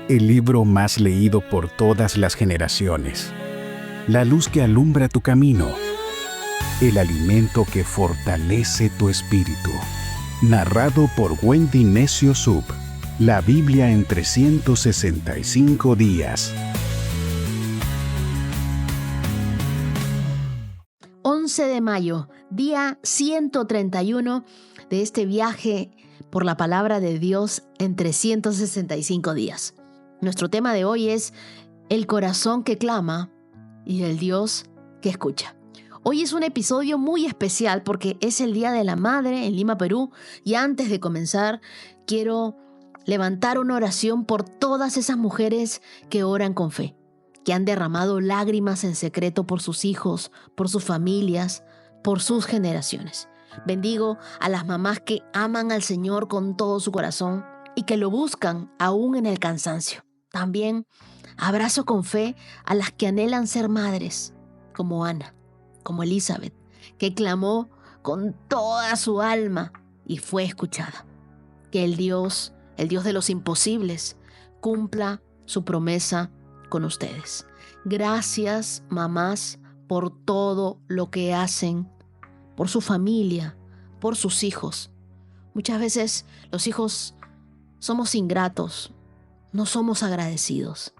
el libro más leído por todas las generaciones, la luz que alumbra tu camino, el alimento que fortalece tu espíritu. Narrado por Wendy Necio Sub, la Biblia en 365 días. 11 de mayo, día 131 de este viaje por la palabra de Dios en 365 días. Nuestro tema de hoy es el corazón que clama y el Dios que escucha. Hoy es un episodio muy especial porque es el Día de la Madre en Lima, Perú, y antes de comenzar quiero levantar una oración por todas esas mujeres que oran con fe, que han derramado lágrimas en secreto por sus hijos, por sus familias, por sus generaciones. Bendigo a las mamás que aman al Señor con todo su corazón y que lo buscan aún en el cansancio. También abrazo con fe a las que anhelan ser madres, como Ana, como Elizabeth, que clamó con toda su alma y fue escuchada. Que el Dios de los imposibles, cumpla su promesa con ustedes. Gracias, mamás, por todo lo que hacen, por su familia, por sus hijos. Muchas veces los hijos somos ingratos, no somos agradecidos,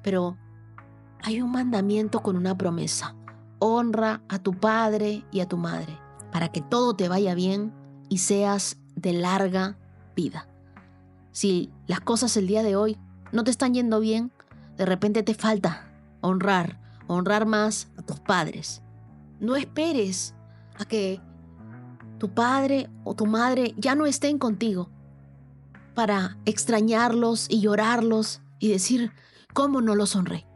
pero hay un mandamiento con una promesa. Honra a tu padre y a tu madre, para que todo te vaya bien y seas de larga vida. Si las cosas el día de hoy no te están yendo bien, de repente te falta honrar más a tus padres. No esperes a que tu padre o tu madre ya no estén contigo para extrañarlos y llorarlos y decir, ¿cómo no los honré?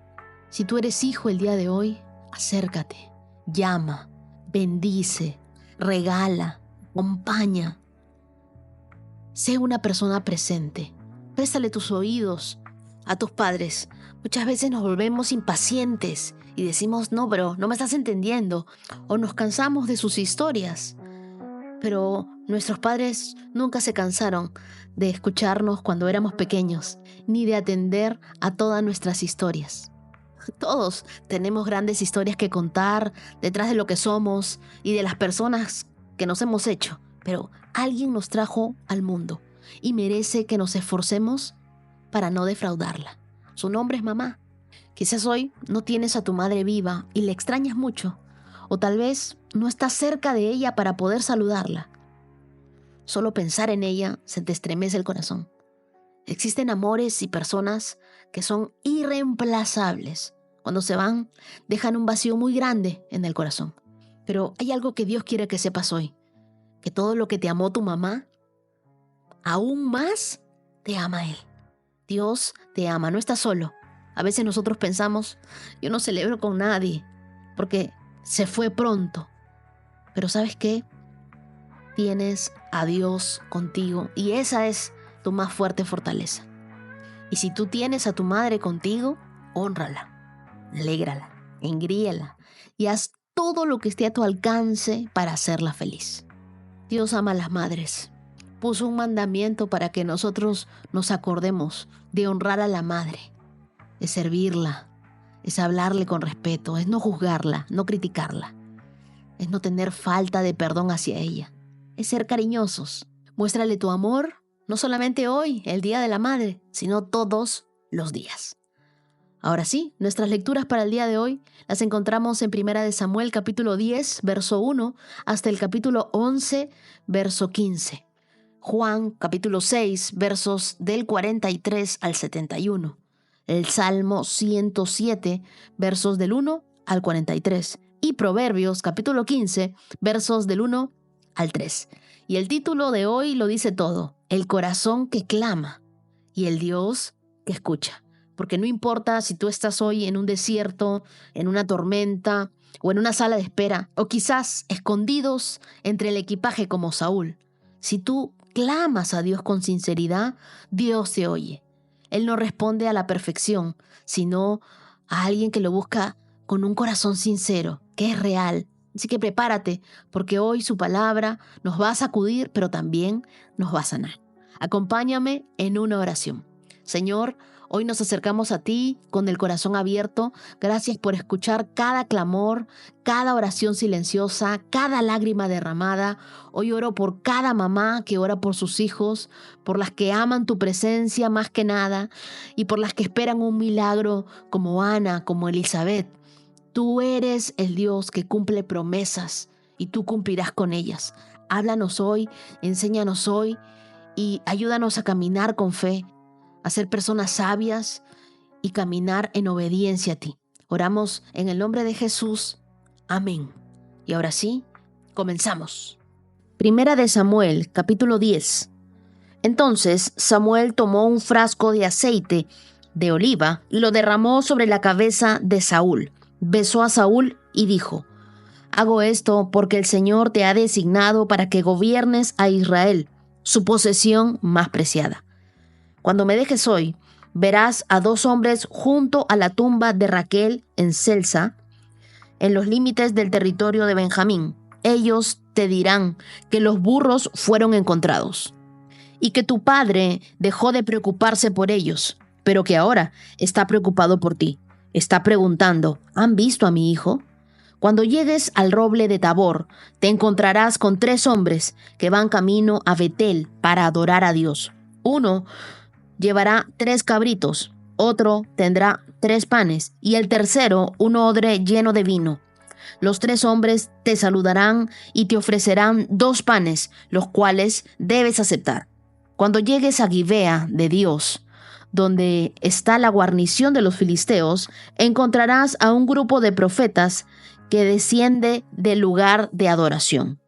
Si tú eres hijo el día de hoy, acércate, llama, bendice, regala, acompaña. Sé una persona presente. Préstale tus oídos a tus padres. Muchas veces nos volvemos impacientes y decimos, no, pero no me estás entendiendo. O nos cansamos de sus historias. Pero nuestros padres nunca se cansaron de escucharnos cuando éramos pequeños, ni de atender a todas nuestras historias. Todos tenemos grandes historias que contar detrás de lo que somos y de las personas que nos hemos hecho, pero alguien nos trajo al mundo y merece que nos esforcemos para no defraudarla. Su nombre es mamá. Quizás hoy no tienes a tu madre viva y la extrañas mucho, o tal vez no estás cerca de ella para poder saludarla. Solo pensar en ella se te estremece el corazón. Existen amores y personas que son irreemplazables. Cuando se van, dejan un vacío muy grande en el corazón. Pero hay algo que Dios quiere que sepas hoy. Que todo lo que te amó tu mamá, aún más te ama Él. Dios te ama, no estás solo. A veces nosotros pensamos, yo no celebro con nadie, porque se fue pronto. Pero ¿sabes qué? Tienes a Dios contigo y esa es tu más fuerte fortaleza. Y si tú tienes a tu madre contigo, hónrala, alégrala, engríela y haz todo lo que esté a tu alcance para hacerla feliz. Dios ama a las madres. Puso un mandamiento para que nosotros nos acordemos de honrar a la madre, de servirla, es hablarle con respeto, es no juzgarla, no criticarla, es no tener falta de perdón hacia ella, es ser cariñosos. Muéstrale tu amor, no solamente hoy, el Día de la Madre, sino todos los días. Ahora sí, nuestras lecturas para el día de hoy las encontramos en 1 Samuel capítulo 10, verso 1, hasta el capítulo 11, verso 15. Juan capítulo 6, versos del 43 al 71. El Salmo 107, versos del 1 al 43. Y Proverbios capítulo 15, versos del 1 al 3. Y el título de hoy lo dice todo: el corazón que clama y el Dios que escucha. Porque no importa si tú estás hoy en un desierto, en una tormenta o en una sala de espera, o quizás escondidos entre el equipaje como Saúl. Si tú clamas a Dios con sinceridad, Dios te oye. Él no responde a la perfección, sino a alguien que lo busca con un corazón sincero, que es real. Así que prepárate, porque hoy su palabra nos va a sacudir, pero también nos va a sanar. Acompáñame en una oración. Señor, Hoy nos acercamos a ti con el corazón abierto. Gracias por escuchar cada clamor, cada oración silenciosa, cada lágrima derramada. Hoy oro por cada mamá que ora por sus hijos, por las que aman tu presencia más que nada y por las que esperan un milagro como Ana, como Elizabeth. Tú eres el Dios que cumple promesas y tú cumplirás con ellas. Háblanos hoy, enséñanos hoy y ayúdanos a caminar con fe, a ser personas sabias y caminar en obediencia a ti. Oramos en el nombre de Jesús. Amén. Y ahora sí, comenzamos. Primera de Samuel, capítulo 10. Entonces Samuel tomó un frasco de aceite de oliva y lo derramó sobre la cabeza de Saúl. Besó a Saúl y dijo: Hago esto porque el Señor te ha designado para que gobiernes a Israel, su posesión más preciada. Cuando me dejes hoy, verás a 2 hombres junto a la tumba de Raquel en Selsa, en los límites del territorio de Benjamín. Ellos te dirán que los burros fueron encontrados y que tu padre dejó de preocuparse por ellos, pero que ahora está preocupado por ti. Está preguntando: ¿han visto a mi hijo? Cuando llegues al roble de Tabor, te encontrarás con 3 hombres que van camino a Betel para adorar a Dios. Uno llevará 3 cabritos, otro tendrá 3 panes y el tercero un odre lleno de vino. Los 3 hombres te saludarán y te ofrecerán 2 panes, los cuales debes aceptar. Cuando llegues a Gibea de Dios, donde está la guarnición de los filisteos, encontrarás a un grupo de profetas que desciende del lugar de adoración.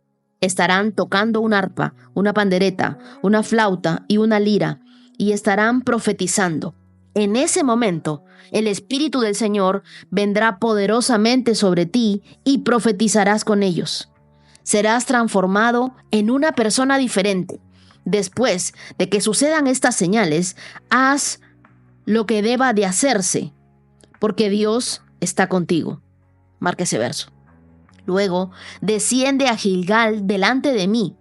Estarán tocando un arpa, una pandereta, una flauta y una lira, y estarán profetizando. En ese momento, el Espíritu del Señor vendrá poderosamente sobre ti y profetizarás con ellos. Serás transformado en una persona diferente. Después de que sucedan estas señales, haz lo que deba de hacerse, porque Dios está contigo. Marca ese verso. Luego, desciende a Gilgal delante de mí.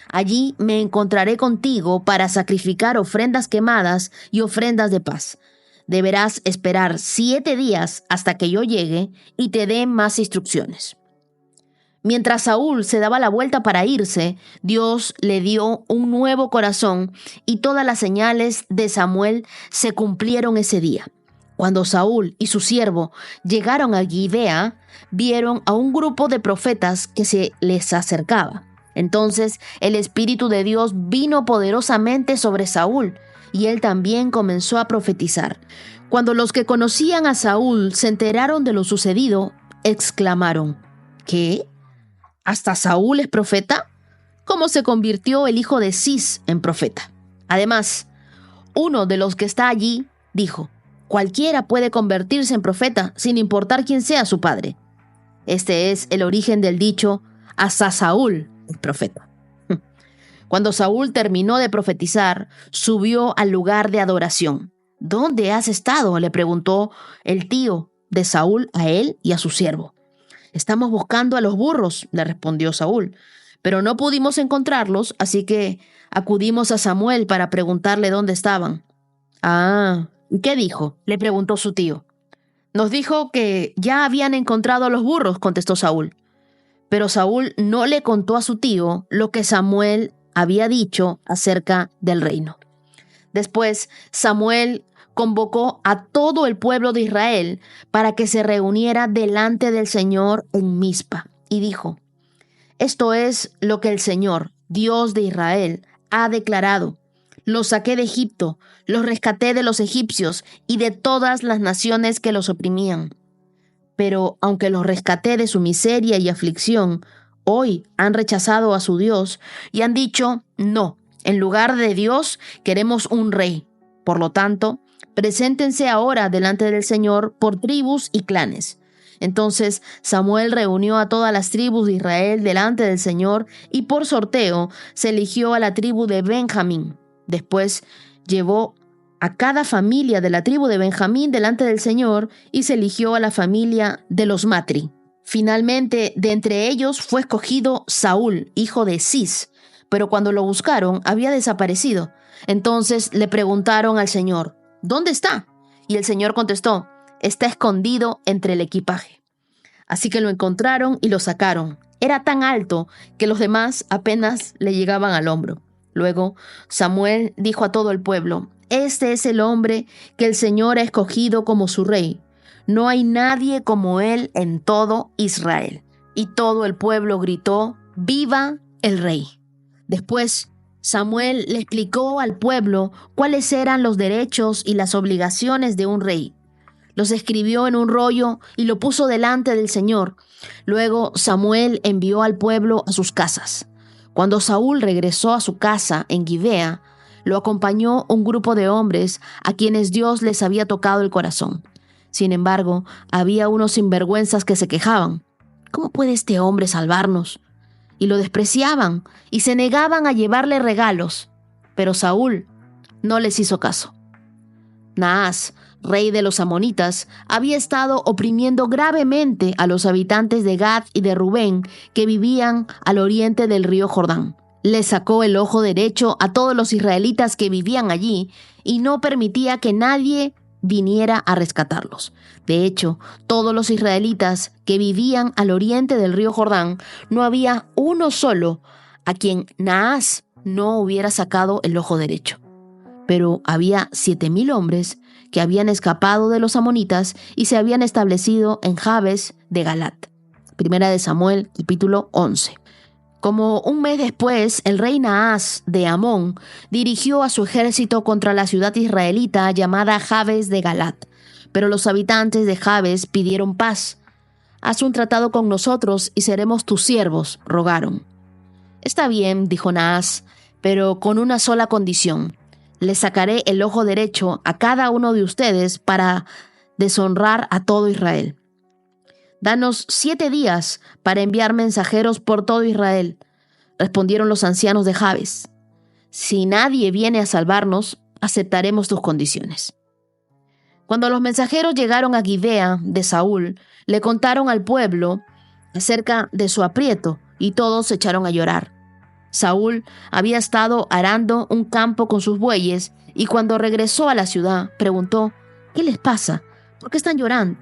Allí me encontraré contigo para sacrificar ofrendas quemadas y ofrendas de paz. Deberás esperar 7 días hasta que yo llegue y te dé más instrucciones. Mientras Saúl se daba la vuelta para irse, Dios le dio un nuevo corazón y todas las señales de Samuel se cumplieron ese día. Cuando Saúl y su siervo llegaron a Gibea, vieron a un grupo de profetas que se les acercaba. Entonces el Espíritu de Dios vino poderosamente sobre Saúl y él también comenzó a profetizar. Cuando los que conocían a Saúl se enteraron de lo sucedido, exclamaron: ¿qué? ¿Hasta Saúl es profeta? ¿Cómo se convirtió el hijo de Cis en profeta? Además, uno de los que está allí dijo: cualquiera puede convertirse en profeta sin importar quién sea su padre. Este es el origen del dicho: hasta Saúl es profeta. Cuando Saúl terminó de profetizar, subió al lugar de adoración. ¿Dónde has estado?, le preguntó el tío de Saúl a él y a su siervo. Estamos buscando a los burros, le respondió Saúl, pero no pudimos encontrarlos, así que acudimos a Samuel para preguntarle dónde estaban. Ah, ¿qué dijo?, le preguntó su tío. Nos dijo que ya habían encontrado a los burros, contestó Saúl. Pero Saúl no le contó a su tío lo que Samuel había dicho acerca del reino. Después, Samuel convocó a todo el pueblo de Israel para que se reuniera delante del Señor en Mizpa y dijo: esto es lo que el Señor, Dios de Israel, ha declarado. Los saqué de Egipto, los rescaté de los egipcios y de todas las naciones que los oprimían. Pero aunque los rescaté de su miseria y aflicción, hoy han rechazado a su Dios y han dicho: no, en lugar de Dios queremos un rey. Por lo tanto, preséntense ahora delante del Señor por tribus y clanes. Entonces Samuel reunió a todas las tribus de Israel delante del Señor y por sorteo se eligió a la tribu de Benjamín. Después llevó a cada familia de la tribu de Benjamín delante del Señor y se eligió a la familia de los Matri. Finalmente, de entre ellos fue escogido Saúl, hijo de Cis, pero cuando lo buscaron había desaparecido. Entonces le preguntaron al Señor: ¿dónde está? Y el Señor contestó: está escondido entre el equipaje. Así que lo encontraron y lo sacaron. Era tan alto que los demás apenas le llegaban al hombro. Luego Samuel dijo a todo el pueblo: este es el hombre que el Señor ha escogido como su rey. No hay nadie como él en todo Israel. Y todo el pueblo gritó: ¡viva el rey! Después Samuel le explicó al pueblo cuáles eran los derechos y las obligaciones de un rey. Los escribió en un rollo y lo puso delante del Señor. Luego Samuel envió al pueblo a sus casas. Cuando Saúl regresó a su casa en Gibea, lo acompañó un grupo de hombres a quienes Dios les había tocado el corazón. Sin embargo, había unos sinvergüenzas que se quejaban: ¿cómo puede este hombre salvarnos? Y lo despreciaban y se negaban a llevarle regalos. Pero Saúl no les hizo caso. Naas, rey de los amonitas, había estado oprimiendo gravemente a los habitantes de Gad y de Rubén que vivían al oriente del río Jordán. Le sacó el ojo derecho a todos los israelitas que vivían allí y no permitía que nadie viniera a rescatarlos. De hecho, todos los israelitas que vivían al oriente del río Jordán, no había uno solo a quien Naas no hubiera sacado el ojo derecho. Pero había 7,000 hombres que habían escapado de los amonitas y se habían establecido en Jabes de Galat. Primera de Samuel, capítulo 11. Como un mes después, el rey Naas de Amón dirigió a su ejército contra la ciudad israelita llamada Jabes de Galat. Pero los habitantes de Jabes pidieron paz. Haz un tratado con nosotros y seremos tus siervos, rogaron. Está bien, dijo Naas, pero con una sola condición: les sacaré el ojo derecho a cada uno de ustedes para deshonrar a todo Israel. Danos 7 días para enviar mensajeros por todo Israel, respondieron los ancianos de Jabes. Si nadie viene a salvarnos, aceptaremos tus condiciones. Cuando los mensajeros llegaron a Gibea de Saúl, le contaron al pueblo acerca de su aprieto y todos se echaron a llorar. Saúl había estado arando un campo con sus bueyes y cuando regresó a la ciudad preguntó: ¿qué les pasa? ¿Por qué están llorando?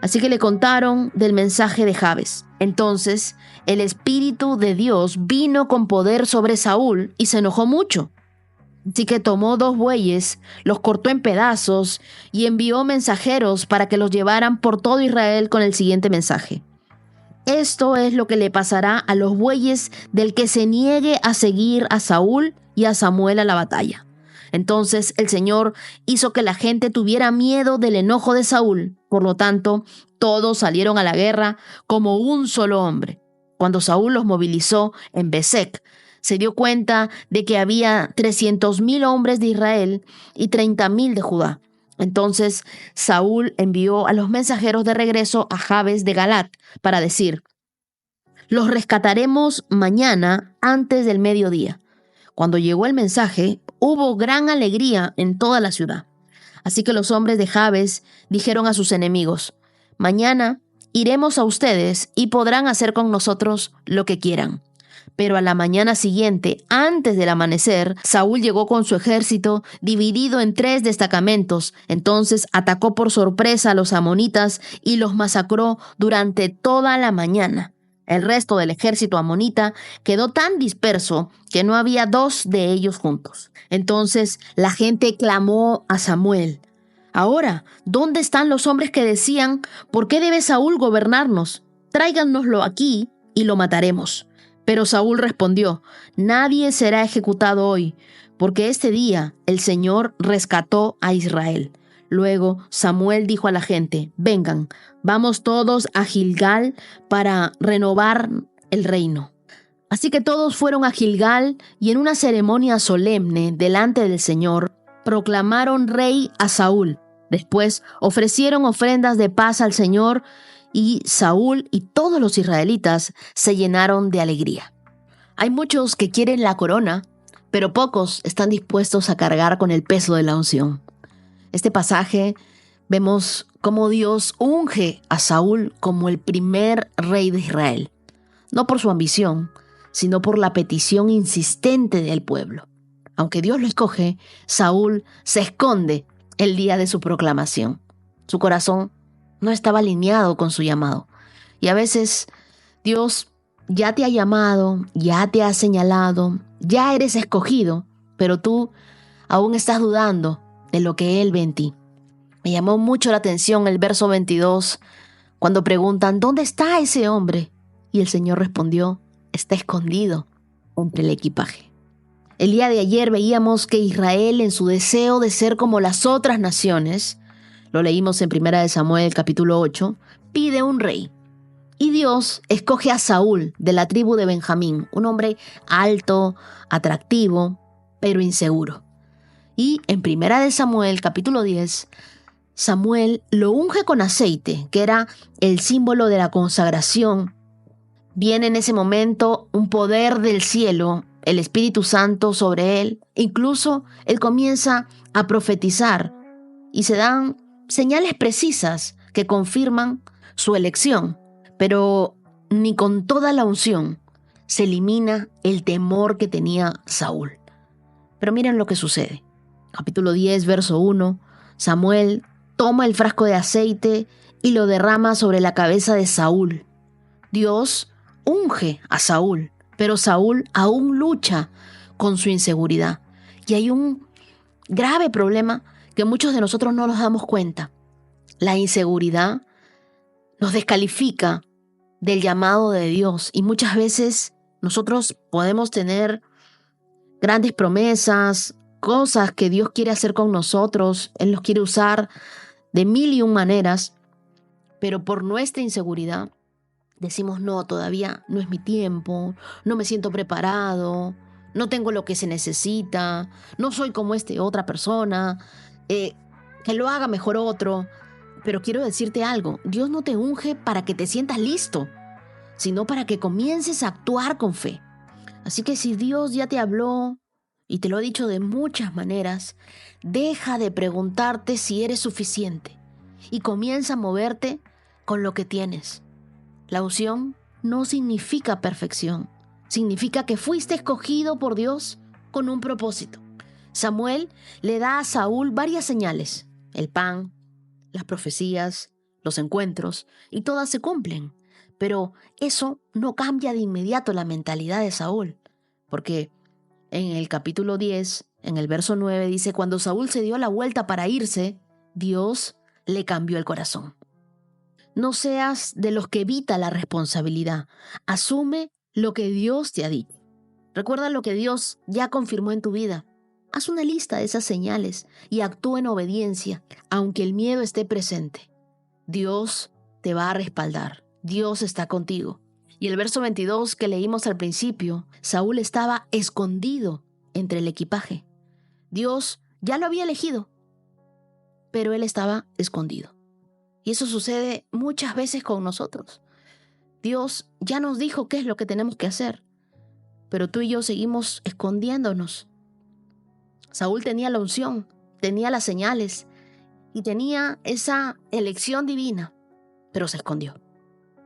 Así que le contaron del mensaje de Jabes. Entonces el Espíritu de Dios vino con poder sobre Saúl y se enojó mucho. Así que tomó 2 bueyes, los cortó en pedazos y envió mensajeros para que los llevaran por todo Israel con el siguiente mensaje: esto es lo que le pasará a los bueyes del que se niegue a seguir a Saúl y a Samuel a la batalla. Entonces el Señor hizo que la gente tuviera miedo del enojo de Saúl. Por lo tanto, todos salieron a la guerra como un solo hombre. Cuando Saúl los movilizó en Besek, se dio cuenta de que había 300,000 hombres de Israel y 30,000 de Judá. Entonces Saúl envió a los mensajeros de regreso a Jabes de Galat para decir: los rescataremos mañana antes del mediodía. Cuando llegó el mensaje, hubo gran alegría en toda la ciudad. Así que los hombres de Jabes dijeron a sus enemigos: mañana iremos a ustedes y podrán hacer con nosotros lo que quieran. Pero a la mañana siguiente, antes del amanecer, Saúl llegó con su ejército dividido en 3 destacamentos. Entonces atacó por sorpresa a los amonitas y los masacró durante toda la mañana. El resto del ejército amonita quedó tan disperso que no había 2 de ellos juntos. Entonces la gente clamó a Samuel: ahora, ¿dónde están los hombres que decían: ¿por qué debe Saúl gobernarnos? Tráiganoslo aquí y lo mataremos. Pero Saúl respondió: nadie será ejecutado hoy, porque este día el Señor rescató a Israel. Luego Samuel dijo a la gente: vengan, vamos todos a Gilgal para renovar el reino. Así que todos fueron a Gilgal y en una ceremonia solemne delante del Señor proclamaron rey a Saúl. Después ofrecieron ofrendas de paz al Señor y Saúl y todos los israelitas se llenaron de alegría. Hay muchos que quieren la corona, pero pocos están dispuestos a cargar con el peso de la unción. Este pasaje vemos cómo Dios unge a Saúl como el primer rey de Israel, no por su ambición, sino por la petición insistente del pueblo. Aunque Dios lo escoge, Saúl se esconde el día de su proclamación. Su corazón no estaba alineado con su llamado. Y a veces Dios ya te ha llamado, ya te ha señalado, ya eres escogido, pero tú aún estás dudando de lo que Él ve en ti. Me llamó mucho la atención el verso 22, cuando preguntan, ¿dónde está ese hombre? Y el Señor respondió, está escondido entre el equipaje. El día de ayer veíamos que Israel, en su deseo de ser como las otras naciones, lo leímos en 1 Samuel capítulo 8, pide un rey. Y Dios escoge a Saúl de la tribu de Benjamín, un hombre alto, atractivo, pero inseguro. Y en 1 Samuel capítulo 10, Samuel lo unge con aceite, que era el símbolo de la consagración. Viene en ese momento un poder del cielo, el Espíritu Santo sobre él. Incluso él comienza a profetizar y se dan señales precisas que confirman su elección. Pero ni con toda la unción se elimina el temor que tenía Saúl. Pero miren lo que sucede. Capítulo 10, verso 1. Samuel toma el frasco de aceite y lo derrama sobre la cabeza de Saúl. Dios unge a Saúl, pero Saúl aún lucha con su inseguridad. Y hay un grave problema que muchos de nosotros no nos damos cuenta. La inseguridad nos descalifica del llamado de Dios y muchas veces nosotros podemos tener grandes promesas, cosas que Dios quiere hacer con nosotros. Él nos quiere usar de 1001 maneras, pero por nuestra inseguridad decimos, no, todavía no es mi tiempo, no me siento preparado, no tengo lo que se necesita, no soy como otra persona, que lo haga mejor otro. Pero quiero decirte algo, Dios no te unge para que te sientas listo, sino para que comiences a actuar con fe. Así que si Dios ya te habló y te lo ha dicho de muchas maneras, deja de preguntarte si eres suficiente y comienza a moverte con lo que tienes. La unción no significa perfección, significa que fuiste escogido por Dios con un propósito. Samuel le da a Saúl varias señales, el pan, las profecías, los encuentros, y todas se cumplen. Pero eso no cambia de inmediato la mentalidad de Saúl, porque en el capítulo 10, en el verso 9, dice, cuando Saúl se dio la vuelta para irse, Dios le cambió el corazón. No seas de los que evita la responsabilidad. Asume lo que Dios te ha dicho. Recuerda lo que Dios ya confirmó en tu vida. Haz una lista de esas señales y actúa en obediencia, aunque el miedo esté presente. Dios te va a respaldar. Dios está contigo. Y el verso 22 que leímos al principio, Saúl estaba escondido entre el equipaje. Dios ya lo había elegido, pero él estaba escondido. Y eso sucede muchas veces con nosotros. Dios ya nos dijo qué es lo que tenemos que hacer, pero tú y yo seguimos escondiéndonos. Saúl tenía la unción, tenía las señales y tenía esa elección divina, pero se escondió.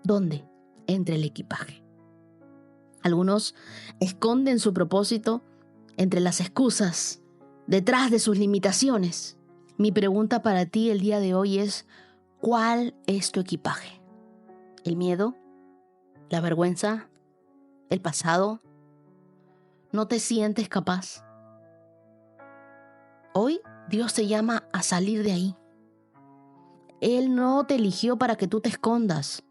¿Dónde? Entre el equipaje. Algunos esconden su propósito entre las excusas, detrás de sus limitaciones. Mi pregunta para ti el día de hoy es, ¿cuál es tu equipaje? ¿El miedo? ¿La vergüenza? ¿El pasado? ¿No te sientes capaz? Hoy Dios te llama a salir de ahí. Él no te eligió para que tú te escondas.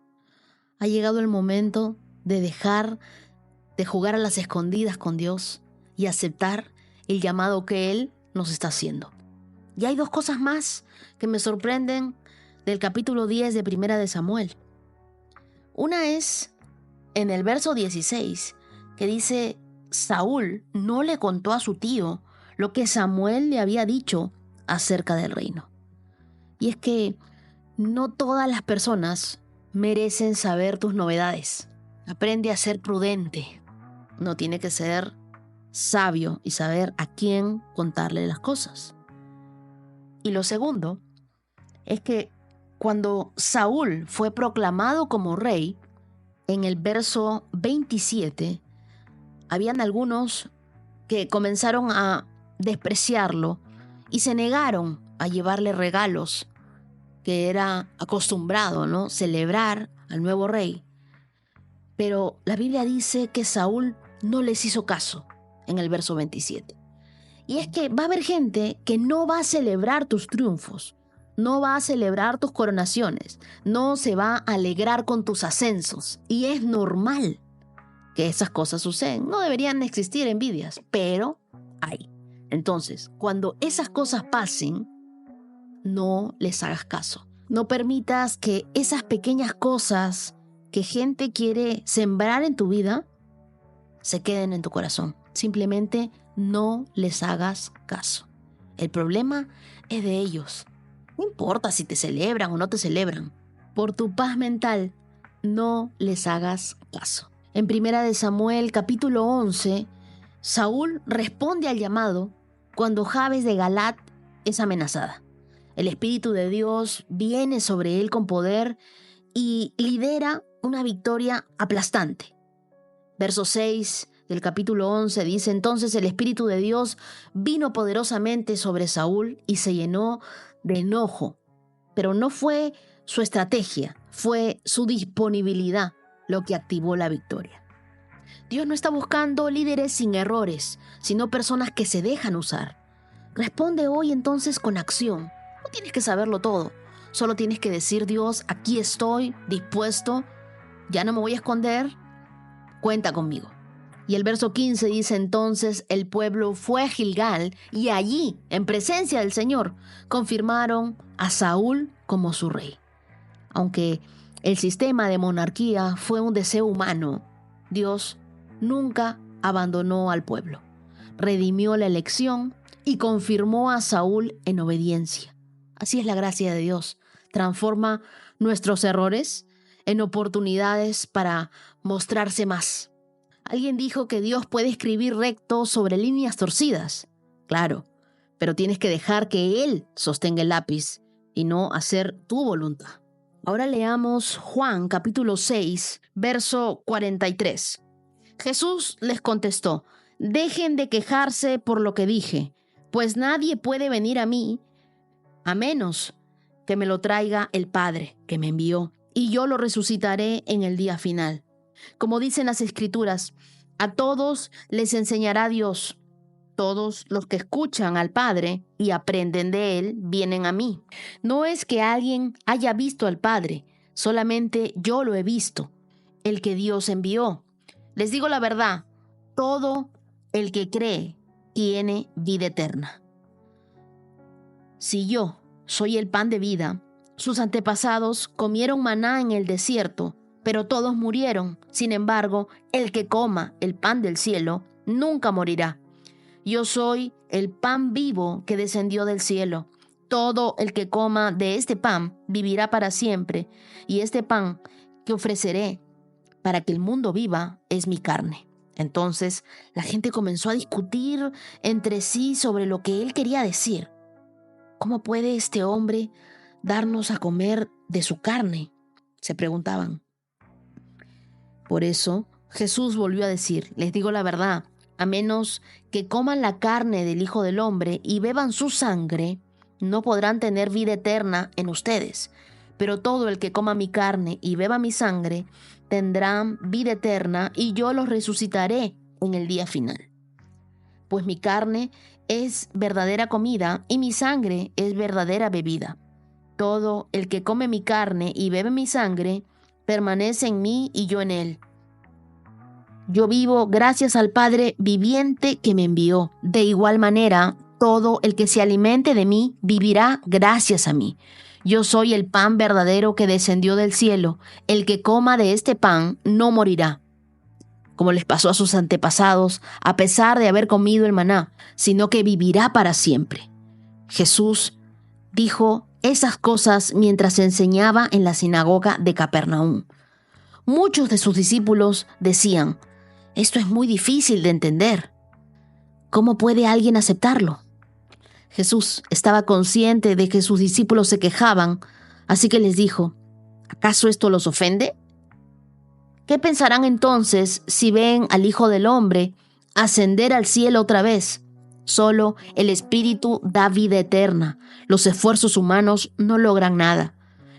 Ha llegado el momento de dejar de jugar a las escondidas con Dios y aceptar el llamado que Él nos está haciendo. Y hay dos cosas más que me sorprenden del capítulo 10 de 1 Samuel. Una es en el verso 16, que dice, Saúl no le contó a su tío lo que Samuel le había dicho acerca del reino. Y es que no todas las personas merecen saber tus novedades. Aprende a ser prudente. No tiene que ser sabio y saber a quién contarle las cosas. Y lo segundo es que cuando Saúl fue proclamado como rey, en el verso 27, habían algunos que comenzaron a despreciarlo y se negaron a llevarle regalos, que era acostumbrado, ¿no?, celebrar al nuevo rey. Pero la Biblia dice que Saúl no les hizo caso en el verso 27. Y es que va a haber gente que no va a celebrar tus triunfos, no va a celebrar tus coronaciones, no se va a alegrar con tus ascensos. Y es normal que esas cosas suceden. No deberían existir envidias, pero hay. Entonces, cuando esas cosas pasen, no les hagas caso. No permitas que esas pequeñas cosas que gente quiere sembrar en tu vida se queden en tu corazón. Simplemente no les hagas caso. El problema es de ellos. No importa si te celebran o no te celebran. Por tu paz mental, no les hagas caso. En 1 Samuel capítulo 11, Saúl responde al llamado cuando Jabes de Galaad es amenazada. El Espíritu de Dios viene sobre él con poder y lidera una victoria aplastante. Verso 6 del capítulo 11 dice: entonces el Espíritu de Dios vino poderosamente sobre Saúl y se llenó de enojo. Pero no fue su estrategia, fue su disponibilidad lo que activó la victoria. Dios no está buscando líderes sin errores, sino personas que se dejan usar. Responde hoy entonces con acción. No tienes que saberlo todo. Solo tienes que decir: Dios, aquí estoy, dispuesto. Ya no me voy a esconder. Cuenta conmigo. Y el verso 15 dice: entonces el pueblo fue a Gilgal y allí, en presencia del Señor, confirmaron a Saúl como su rey. Aunque el sistema de monarquía fue un deseo humano, Dios nunca abandonó al pueblo. Redimió la elección y confirmó a Saúl en obediencia. Así es la gracia de Dios. Transforma nuestros errores en oportunidades para mostrarse más. Alguien dijo que Dios puede escribir recto sobre líneas torcidas. Claro, pero tienes que dejar que Él sostenga el lápiz y no hacer tu voluntad. Ahora leamos Juan capítulo 6, verso 43. Jesús les contestó: dejen de quejarse por lo que dije, pues nadie puede venir a mí a menos que me lo traiga el Padre que me envió, y yo lo resucitaré en el día final. Como dicen las Escrituras, a todos les enseñará Dios. Todos los que escuchan al Padre y aprenden de Él vienen a mí. No es que alguien haya visto al Padre, solamente yo lo he visto, el que Dios envió. Les digo la verdad, todo el que cree tiene vida eterna. Si yo soy el pan de vida, sus antepasados comieron maná en el desierto, pero todos murieron. Sin embargo, el que coma el pan del cielo nunca morirá. Yo soy el pan vivo que descendió del cielo. Todo el que coma de este pan vivirá para siempre, y este pan que ofreceré para que el mundo viva es mi carne. Entonces la gente comenzó a discutir entre sí sobre lo que él quería decir. ¿Cómo puede este hombre darnos a comer de su carne?, se preguntaban. Por eso Jesús volvió a decir: les digo la verdad, a menos que coman la carne del Hijo del Hombre y beban su sangre, no podrán tener vida eterna en ustedes. Pero todo el que coma mi carne y beba mi sangre tendrán vida eterna, y yo los resucitaré en el día final. Pues mi carne es verdadera comida y mi sangre es verdadera bebida. Todo el que come mi carne y bebe mi sangre permanece en mí y yo en él. Yo vivo gracias al Padre viviente que me envió. De igual manera, todo el que se alimente de mí vivirá gracias a mí. Yo soy el pan verdadero que descendió del cielo. El que coma de este pan no morirá, como les pasó a sus antepasados, a pesar de haber comido el maná, sino que vivirá para siempre. Jesús dijo esas cosas mientras enseñaba en la sinagoga de Capernaum. Muchos de sus discípulos decían: esto es muy difícil de entender. ¿Cómo puede alguien aceptarlo? Jesús estaba consciente de que sus discípulos se quejaban, así que les dijo: ¿acaso esto los ofende? ¿Qué pensarán entonces si ven al Hijo del Hombre ascender al cielo otra vez? Solo el Espíritu da vida eterna. Los esfuerzos humanos no logran nada.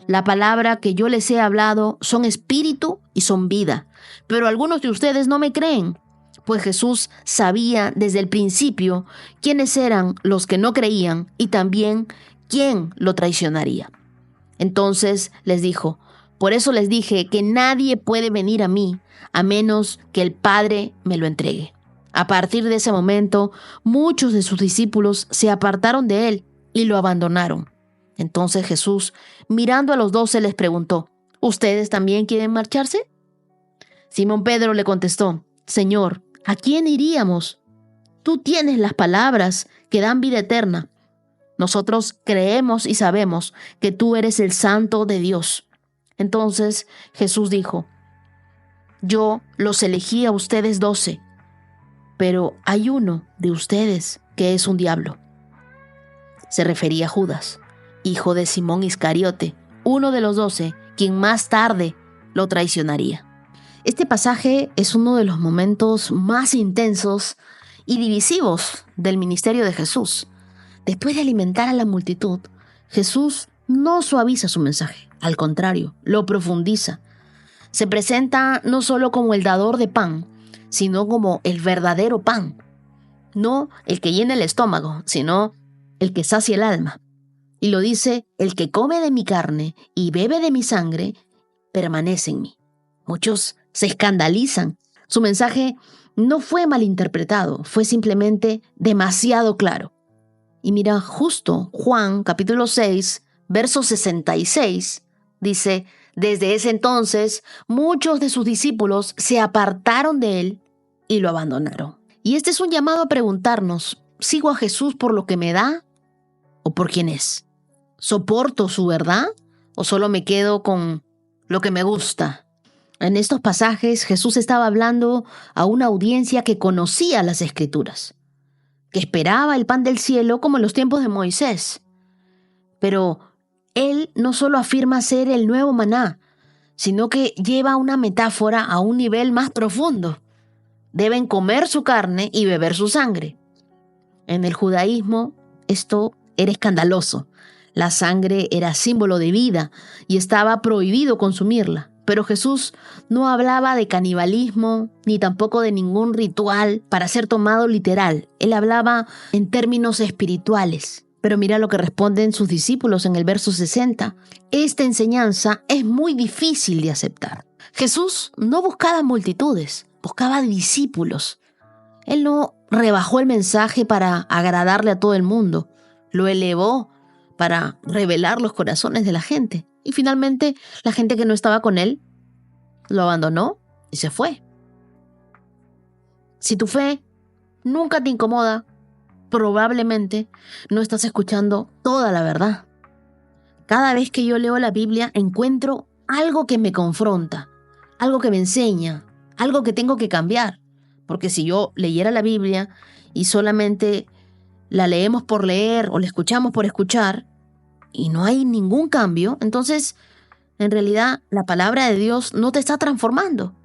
La palabra que yo les he hablado son espíritu y son vida. Pero algunos de ustedes no me creen, pues Jesús sabía desde el principio quiénes eran los que no creían y también quién lo traicionaría. Entonces les dijo: por eso les dije que nadie puede venir a mí a menos que el Padre me lo entregue. A partir de ese momento, muchos de sus discípulos se apartaron de él y lo abandonaron. Entonces Jesús, mirando a los 12, les preguntó: ¿ustedes también quieren marcharse? Simón Pedro le contestó: Señor, ¿a quién iríamos? Tú tienes las palabras que dan vida eterna. Nosotros creemos y sabemos que tú eres el Santo de Dios. Entonces Jesús dijo: yo los elegí a ustedes 12, pero hay uno de ustedes que es un diablo. Se refería a Judas, hijo de Simón Iscariote, uno de los 12, quien más tarde lo traicionaría. Este pasaje es uno de los momentos más intensos y divisivos del ministerio de Jesús. Después de alimentar a la multitud, Jesús no suaviza su mensaje, al contrario, lo profundiza. Se presenta no solo como el dador de pan, sino como el verdadero pan. No el que llena el estómago, sino el que sacia el alma. Y lo dice: el que come de mi carne y bebe de mi sangre, permanece en mí. Muchos se escandalizan. Su mensaje no fue malinterpretado, fue simplemente demasiado claro. Y mira, justo Juan, capítulo 6, verso 66, dice: desde ese entonces, muchos de sus discípulos se apartaron de él y lo abandonaron. Y este es un llamado a preguntarnos: ¿sigo a Jesús por lo que me da o por quién es? ¿Soporto su verdad o solo me quedo con lo que me gusta? En estos pasajes, Jesús estaba hablando a una audiencia que conocía las Escrituras, que esperaba el pan del cielo como en los tiempos de Moisés. Pero él no solo afirma ser el nuevo maná, sino que lleva una metáfora a un nivel más profundo. Deben comer su carne y beber su sangre. En el judaísmo, esto era escandaloso. La sangre era símbolo de vida y estaba prohibido consumirla. Pero Jesús no hablaba de canibalismo ni tampoco de ningún ritual para ser tomado literal. Él hablaba en términos espirituales. Pero mira lo que responden sus discípulos en el verso 60. Esta enseñanza es muy difícil de aceptar. Jesús no buscaba multitudes, buscaba discípulos. Él no rebajó el mensaje para agradarle a todo el mundo. Lo elevó para revelar los corazones de la gente. Y finalmente, la gente que no estaba con él lo abandonó y se fue. Si tu fe nunca te incomoda, probablemente no estás escuchando toda la verdad. Cada vez que yo leo la Biblia, encuentro algo que me confronta, algo que me enseña, algo que tengo que cambiar. Porque si yo leyera la Biblia y solamente la leemos por leer o la escuchamos por escuchar, y no hay ningún cambio, entonces, en realidad, la palabra de Dios no te está transformando.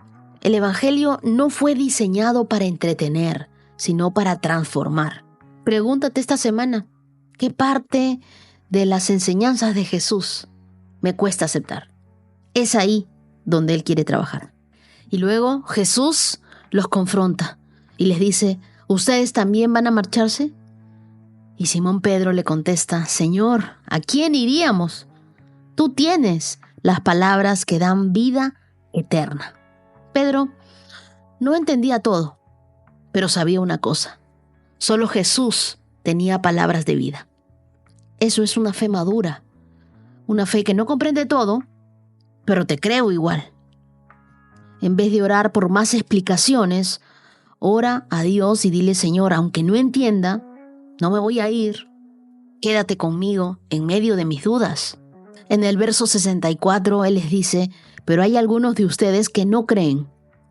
El Evangelio no fue diseñado para entretener, sino para transformar. Pregúntate esta semana: ¿qué parte de las enseñanzas de Jesús me cuesta aceptar? Es ahí donde Él quiere trabajar. Y luego Jesús los confronta y les dice: ¿ustedes también van a marcharse? Y Simón Pedro le contesta: Señor, ¿a quién iríamos? Tú tienes las palabras que dan vida eterna. Pedro no entendía todo, pero sabía una cosa: solo Jesús tenía palabras de vida. Eso es una fe madura, una fe que no comprende todo, pero te creo igual. En vez de orar por más explicaciones, ora a Dios y dile: Señor, aunque no entienda, no me voy a ir. Quédate conmigo en medio de mis dudas. En el verso 64, Él les dice: pero hay algunos de ustedes que no creen,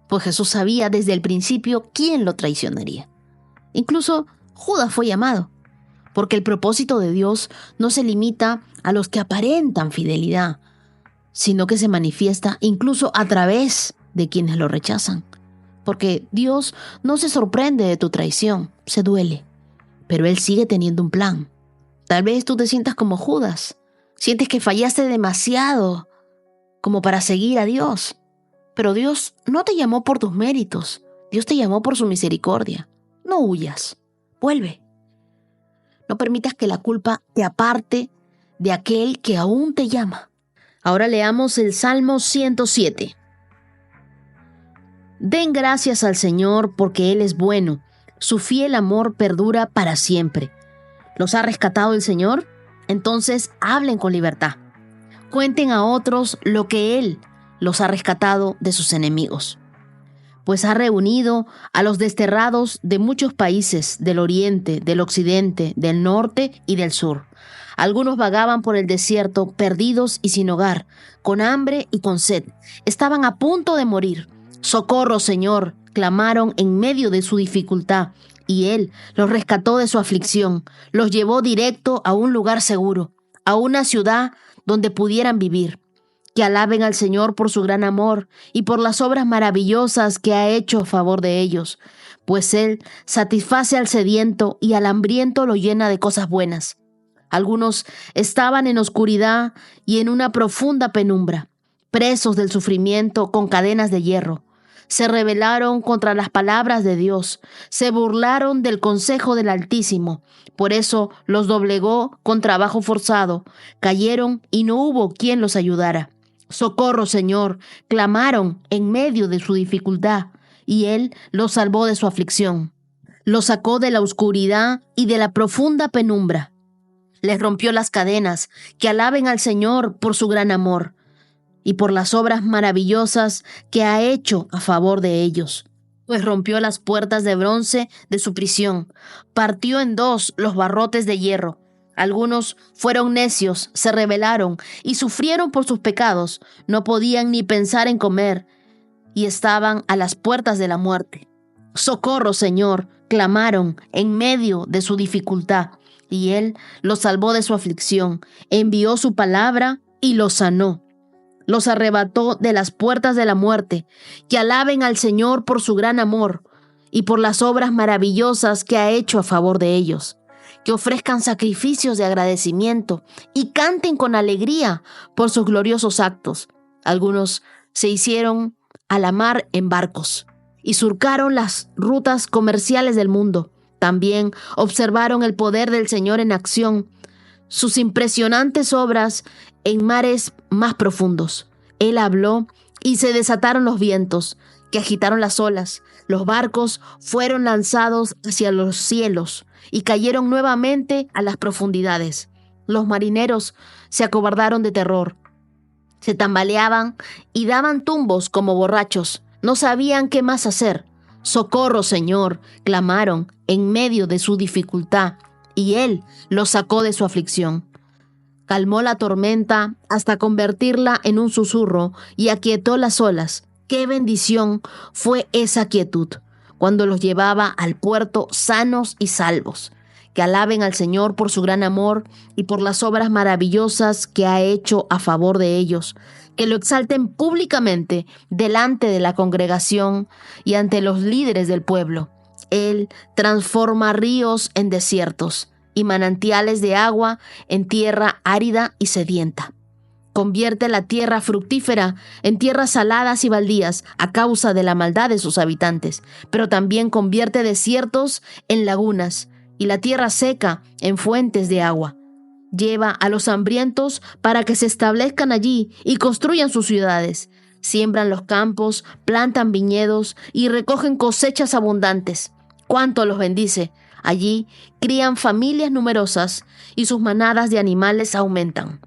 pues Jesús sabía desde el principio quién lo traicionaría. Incluso Judas fue llamado, porque el propósito de Dios no se limita a los que aparentan fidelidad, sino que se manifiesta incluso a través de quienes lo rechazan. Porque Dios no se sorprende de tu traición, se duele, pero Él sigue teniendo un plan. Tal vez tú te sientas como Judas. Sientes que fallaste demasiado como para seguir a Dios. Pero Dios no te llamó por tus méritos. Dios te llamó por su misericordia. No huyas. Vuelve. No permitas que la culpa te aparte de aquel que aún te llama. Ahora leamos el Salmo 107. Den gracias al Señor porque Él es bueno. Su fiel amor perdura para siempre. ¿Los ha rescatado el Señor? Entonces hablen con libertad. Cuenten a otros lo que Él los ha rescatado de sus enemigos. Pues ha reunido a los desterrados de muchos países, del oriente, del occidente, del norte y del sur. Algunos vagaban por el desierto, perdidos y sin hogar, con hambre y con sed. Estaban a punto de morir. «Socorro, Señor», clamaron en medio de su dificultad, y Él los rescató de su aflicción. Los llevó directo a un lugar seguro, a una ciudad donde pudieran vivir. Que alaben al Señor por su gran amor y por las obras maravillosas que ha hecho a favor de ellos, pues Él satisface al sediento y al hambriento lo llena de cosas buenas. Algunos estaban en oscuridad y en una profunda penumbra, presos del sufrimiento con cadenas de hierro. Se rebelaron contra las palabras de Dios, se burlaron del consejo del Altísimo. Por eso los doblegó con trabajo forzado, cayeron y no hubo quien los ayudara. «Socorro, Señor», clamaron en medio de su dificultad, y Él los salvó de su aflicción. Los sacó de la oscuridad y de la profunda penumbra. Les rompió las cadenas. Que alaben al Señor por su gran amor y por las obras maravillosas que ha hecho a favor de ellos. Pues rompió las puertas de bronce de su prisión, partió en dos los barrotes de hierro. Algunos fueron necios, se rebelaron y sufrieron por sus pecados. No podían ni pensar en comer y estaban a las puertas de la muerte. «Socorro, Señor», clamaron en medio de su dificultad, y Él los salvó de su aflicción. Envió su palabra y los sanó. Los arrebató de las puertas de la muerte. Que alaben al Señor por su gran amor y por las obras maravillosas que ha hecho a favor de ellos. Que ofrezcan sacrificios de agradecimiento y canten con alegría por sus gloriosos actos. Algunos se hicieron a la mar en barcos y surcaron las rutas comerciales del mundo. También observaron el poder del Señor en acción, sus impresionantes obras en mares más profundos. Él habló y se desataron los vientos que agitaron las olas. Los barcos fueron lanzados hacia los cielos y cayeron nuevamente a las profundidades. Los marineros se acobardaron de terror. Se tambaleaban y daban tumbos como borrachos. No sabían qué más hacer. «Socorro, Señor», clamaron en medio de su dificultad, y Él los sacó de su aflicción. Calmó la tormenta hasta convertirla en un susurro y aquietó las olas. ¡Qué bendición fue esa quietud cuando los llevaba al puerto sanos y salvos! Que alaben al Señor por su gran amor y por las obras maravillosas que ha hecho a favor de ellos. Que lo exalten públicamente delante de la congregación y ante los líderes del pueblo. Él transforma ríos en desiertos y manantiales de agua en tierra árida y sedienta. Convierte la tierra fructífera en tierras saladas y baldías a causa de la maldad de sus habitantes, pero también convierte desiertos en lagunas y la tierra seca en fuentes de agua. Lleva a los hambrientos para que se establezcan allí y construyan sus ciudades. Siembran los campos, plantan viñedos y recogen cosechas abundantes. ¡Cuánto los bendice! Allí crían familias numerosas y sus manadas de animales aumentan.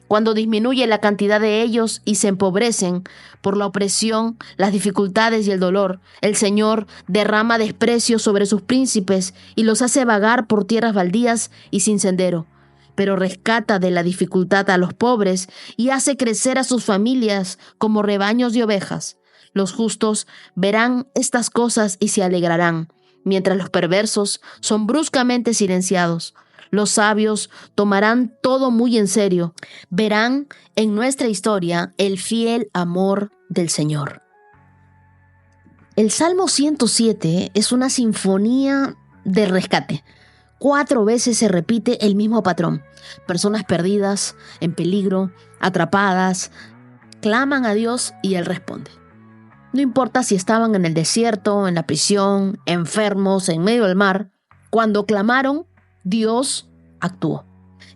Cuando disminuye la cantidad de ellos y se empobrecen por la opresión, las dificultades y el dolor, el Señor derrama desprecio sobre sus príncipes y los hace vagar por tierras baldías y sin sendero. Pero rescata de la dificultad a los pobres y hace crecer a sus familias como rebaños de ovejas. Los justos verán estas cosas y se alegrarán, mientras los perversos son bruscamente silenciados. Los sabios tomarán todo muy en serio. Verán en nuestra historia el fiel amor del Señor. El Salmo 107 es una sinfonía de rescate. 4 veces se repite el mismo patrón. Personas perdidas, en peligro, atrapadas, claman a Dios y Él responde. No importa si estaban en el desierto, en la prisión, enfermos, en medio del mar, cuando clamaron, Dios actuó.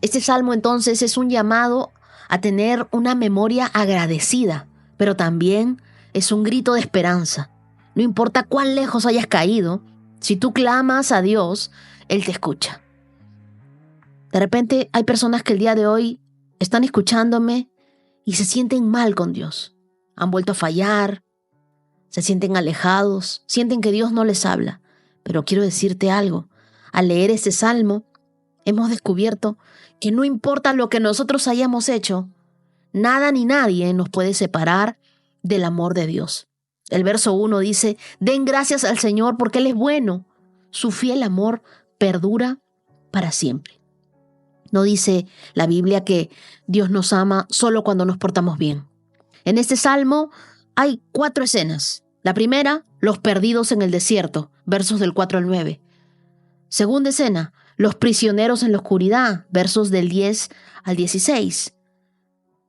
Este salmo entonces es un llamado a tener una memoria agradecida, pero también es un grito de esperanza. No importa cuán lejos hayas caído, si tú clamas a Dios, Él te escucha. De repente hay personas que el día de hoy están escuchándome y se sienten mal con Dios. Han vuelto a fallar, se sienten alejados, sienten que Dios no les habla. Pero quiero decirte algo. Al leer este salmo, hemos descubierto que no importa lo que nosotros hayamos hecho, nada ni nadie nos puede separar del amor de Dios. El verso 1 dice, den gracias al Señor porque Él es bueno. Su fiel amor perdura para siempre. No dice la Biblia que Dios nos ama solo cuando nos portamos bien. En este salmo hay 4 escenas. La primera, los perdidos en el desierto, versos del 4 al 9. Segunda escena, los prisioneros en la oscuridad, versos del 10 al 16.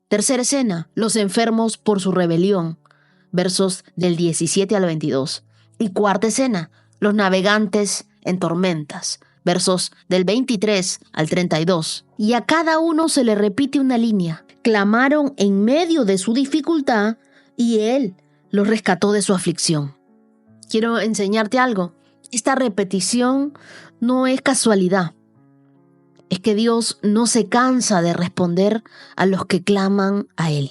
Tercera escena, los enfermos por su rebelión, versos del 17 al 22. Y cuarta escena, los navegantes en tormentas, versos del 23 al 32. Y a cada uno se le repite una línea. Clamaron en medio de su dificultad y Él los rescató de su aflicción. Quiero enseñarte algo. Esta repetición no es casualidad. Es que Dios no se cansa de responder a los que claman a Él.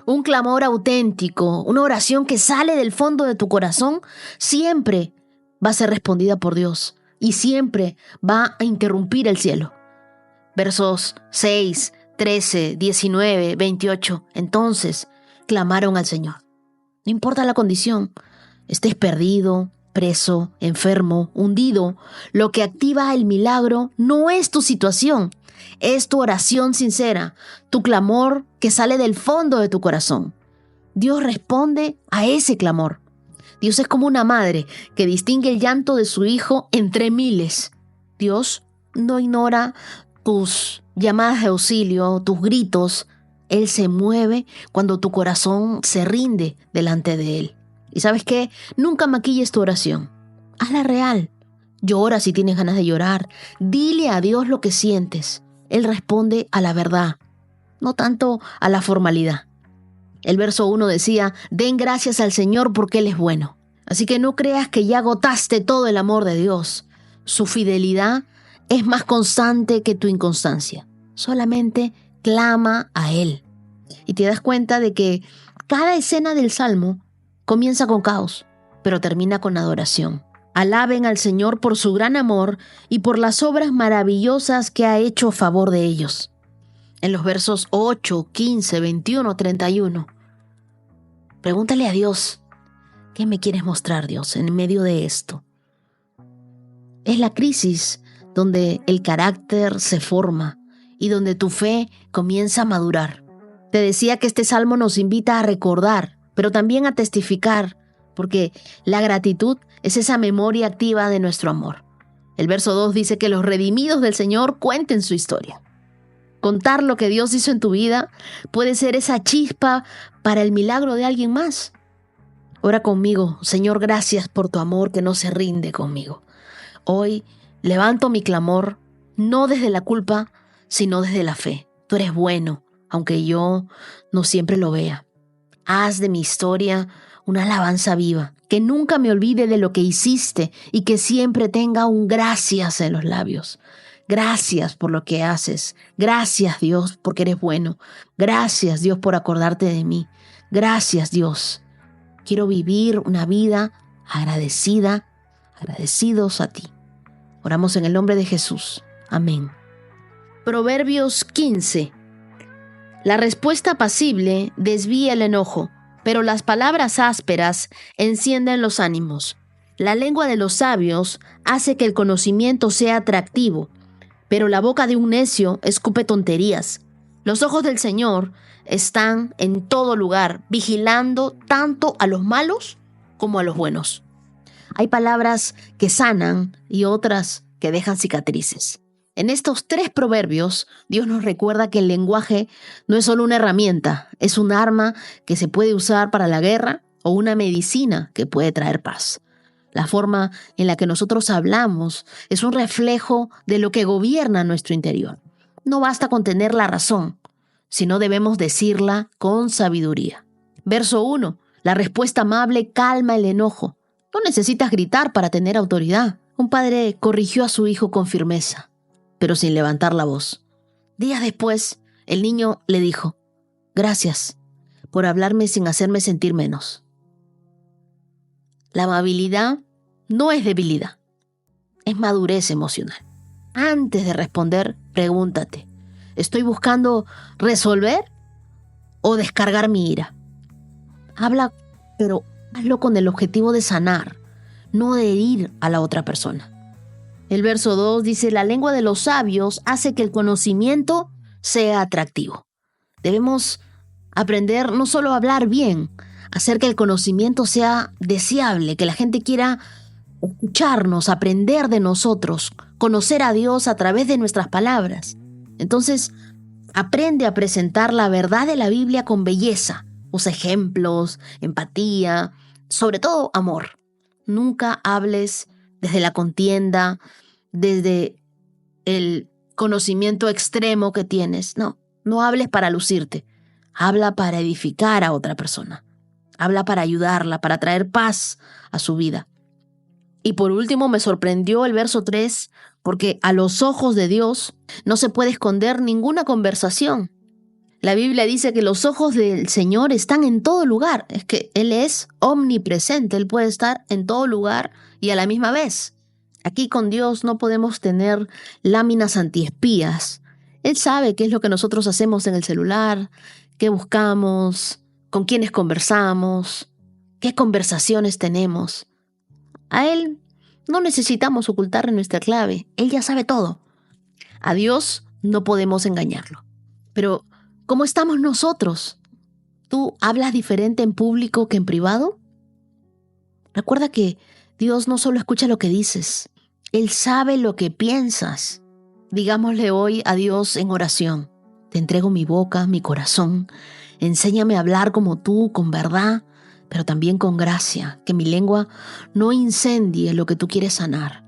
Un clamor auténtico, una oración que sale del fondo de tu corazón, siempre va a ser respondida por Dios y siempre va a interrumpir el cielo. Versos 6, 13, 19, 28. Entonces clamaron al Señor. No importa la condición, estés perdido, preso, enfermo, hundido, lo que activa el milagro no es tu situación, es tu oración sincera, tu clamor que sale del fondo de tu corazón. Dios responde a ese clamor. Dios es como una madre que distingue el llanto de su hijo entre miles. Dios no ignora tus llamadas de auxilio, tus gritos. Él se mueve cuando tu corazón se rinde delante de Él. ¿Y sabes qué? Nunca maquilles tu oración. Hazla real. Llora si tienes ganas de llorar. Dile a Dios lo que sientes. Él responde a la verdad, no tanto a la formalidad. El verso 1 decía, den gracias al Señor porque Él es bueno. Así que no creas que ya agotaste todo el amor de Dios. Su fidelidad es más constante que tu inconstancia. Solamente clama a Él. Y te das cuenta de que cada escena del Salmo comienza con caos, pero termina con adoración. Alaben al Señor por su gran amor y por las obras maravillosas que ha hecho a favor de ellos. En los versos 8, 15, 21, 31. Pregúntale a Dios, ¿qué me quieres mostrar, Dios, en medio de esto? Es la crisis donde el carácter se forma y donde tu fe comienza a madurar. Te decía que este salmo nos invita a recordar, pero también a testificar, porque la gratitud es esa memoria activa de nuestro amor. El verso 2 dice que los redimidos del Señor cuenten su historia. Contar lo que Dios hizo en tu vida puede ser esa chispa para el milagro de alguien más. Ora conmigo, Señor, gracias por tu amor que no se rinde conmigo. Hoy levanto mi clamor, no desde la culpa, sino desde la fe. Tú eres bueno, aunque yo no siempre lo vea. Haz de mi historia una alabanza viva, que nunca me olvide de lo que hiciste y que siempre tenga un gracias en los labios. Gracias por lo que haces. Gracias, Dios, porque eres bueno. Gracias, Dios, por acordarte de mí. Gracias, Dios. Quiero vivir una vida agradecida, agradecidos a ti. Oramos en el nombre de Jesús. Amén. Proverbios 15. La respuesta apacible desvía el enojo, pero las palabras ásperas encienden los ánimos. La lengua de los sabios hace que el conocimiento sea atractivo, pero la boca de un necio escupe tonterías. Los ojos del Señor están en todo lugar, vigilando tanto a los malos como a los buenos. Hay palabras que sanan y otras que dejan cicatrices. En estos 3 proverbios, Dios nos recuerda que el lenguaje no es solo una herramienta, es un arma que se puede usar para la guerra o una medicina que puede traer paz. La forma en la que nosotros hablamos es un reflejo de lo que gobierna nuestro interior. No basta con tener la razón, sino debemos decirla con sabiduría. Verso 1. La respuesta amable calma el enojo. No necesitas gritar para tener autoridad. Un padre corrigió a su hijo con firmeza, pero sin levantar la voz. Días después, el niño le dijo: gracias por hablarme sin hacerme sentir menos. La amabilidad no es debilidad, es madurez emocional. Antes de responder, pregúntate: ¿estoy buscando resolver o descargar mi ira? Habla, pero hazlo con el objetivo de sanar, no de herir a la otra persona. El verso 2 dice: la lengua de los sabios hace que el conocimiento sea atractivo. Debemos aprender no solo a hablar bien, hacer que el conocimiento sea deseable, que la gente quiera escucharnos, aprender de nosotros, conocer a Dios a través de nuestras palabras. Entonces, aprende a presentar la verdad de la Biblia con belleza. Usa ejemplos, empatía, sobre todo amor. Nunca hables desde la contienda, desde el conocimiento extremo que tienes. No hables para lucirte. Habla para edificar a otra persona. Habla para ayudarla, para traer paz a su vida. Y por último, me sorprendió el verso 3, porque a los ojos de Dios no se puede esconder ninguna conversación. La Biblia dice que los ojos del Señor están en todo lugar. Es que Él es omnipresente, Él puede estar en todo lugar y a la misma vez. Aquí con Dios no podemos tener láminas antiespías. Él sabe qué es lo que nosotros hacemos en el celular, qué buscamos, con quiénes conversamos, qué conversaciones tenemos. A Él no necesitamos ocultarle nuestra clave. Él ya sabe todo. A Dios no podemos engañarlo. Pero, ¿cómo estamos nosotros? ¿Tú hablas diferente en público que en privado? Recuerda que Dios no solo escucha lo que dices, Él sabe lo que piensas. Digámosle hoy a Dios en oración: te entrego mi boca, mi corazón. Enséñame a hablar como tú, con verdad, pero también con gracia, que mi lengua no incendie lo que tú quieres sanar.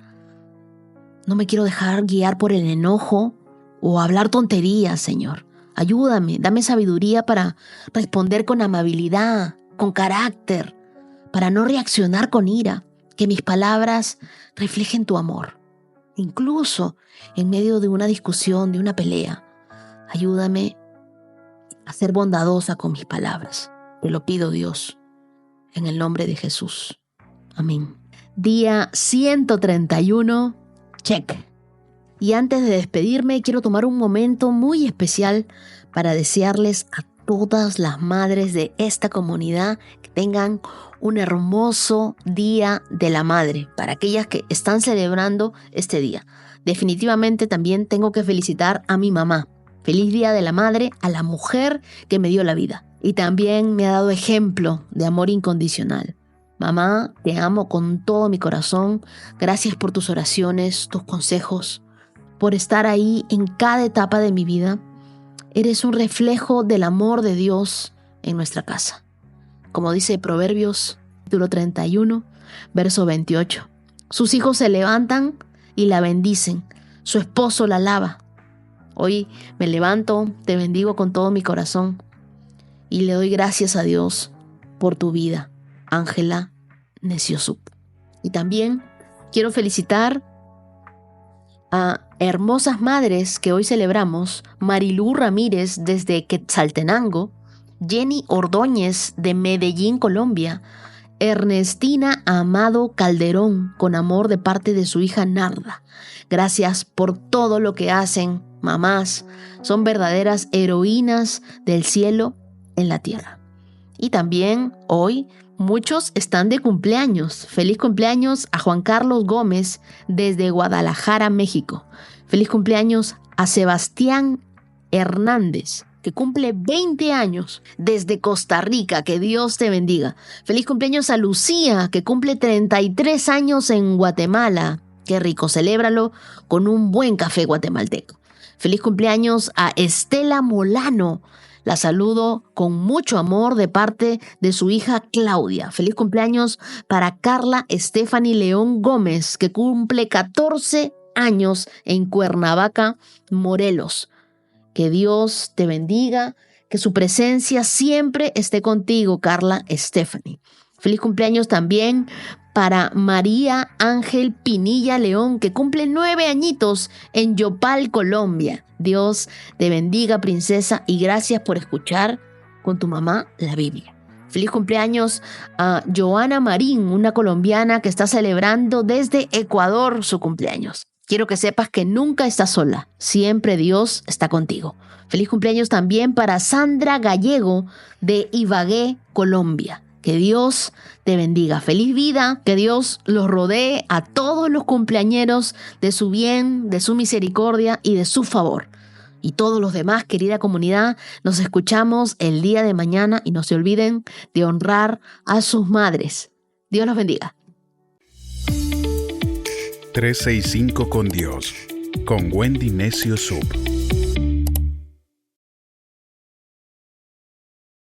No me quiero dejar guiar por el enojo o hablar tonterías, Señor. Ayúdame, dame sabiduría para responder con amabilidad, con carácter, para no reaccionar con ira, que mis palabras reflejen tu amor. Incluso en medio de una discusión, de una pelea, ayúdame a ser bondadosa con mis palabras. Te lo pido, Dios, en el nombre de Jesús. Amén. Día 131, check. Y antes de despedirme, quiero tomar un momento muy especial para desearles a todas las madres de esta comunidad que tengan un hermoso Día de la Madre, para aquellas que están celebrando este día. Definitivamente también tengo que felicitar a mi mamá. Feliz Día de la Madre a la mujer que me dio la vida y también me ha dado ejemplo de amor incondicional. Mamá, te amo con todo mi corazón. Gracias por tus oraciones, tus consejos, por estar ahí en cada etapa de mi vida. Eres un reflejo del amor de Dios en nuestra casa. Como dice Proverbios, capítulo 31, verso 28. Sus hijos se levantan y la bendicen. Su esposo la alaba. Hoy me levanto, te bendigo con todo mi corazón y le doy gracias a Dios por tu vida, Ángela Neciosup. Y también quiero felicitar a hermosas madres que hoy celebramos: Marilú Ramírez desde Quetzaltenango, Jenny Ordóñez de Medellín, Colombia, Ernestina Amado Calderón, con amor de parte de su hija Narda. Gracias por todo lo que hacen, mamás. Son verdaderas heroínas del cielo en la tierra. Y también hoy muchos están de cumpleaños. Feliz cumpleaños a Juan Carlos Gómez desde Guadalajara, México. Feliz cumpleaños a Sebastián Hernández, que cumple 20 años desde Costa Rica. Que Dios te bendiga. Feliz cumpleaños a Lucía, que cumple 33 años en Guatemala. Qué rico, celébralo con un buen café guatemalteco. Feliz cumpleaños a Estela Molano. La saludo con mucho amor de parte de su hija Claudia. Feliz cumpleaños para Carla Stephanie León Gómez, que cumple 14 años en Cuernavaca, Morelos. Que Dios te bendiga, que su presencia siempre esté contigo, Carla Stephanie. Feliz cumpleaños también para María Ángel Pinilla León, que cumple 9 añitos en Yopal, Colombia. Dios te bendiga, princesa, y gracias por escuchar con tu mamá la Biblia. Feliz cumpleaños a Joana Marín, una colombiana que está celebrando desde Ecuador su cumpleaños. Quiero que sepas que nunca estás sola, siempre Dios está contigo. Feliz cumpleaños también para Sandra Gallego de Ibagué, Colombia. Que Dios te bendiga. Feliz vida, que Dios los rodee a todos los cumpleañeros de su bien, de su misericordia y de su favor. Y todos los demás, querida comunidad, nos escuchamos el día de mañana y no se olviden de honrar a sus madres. Dios los bendiga. 365 con Dios, con Wendy Necio Sub.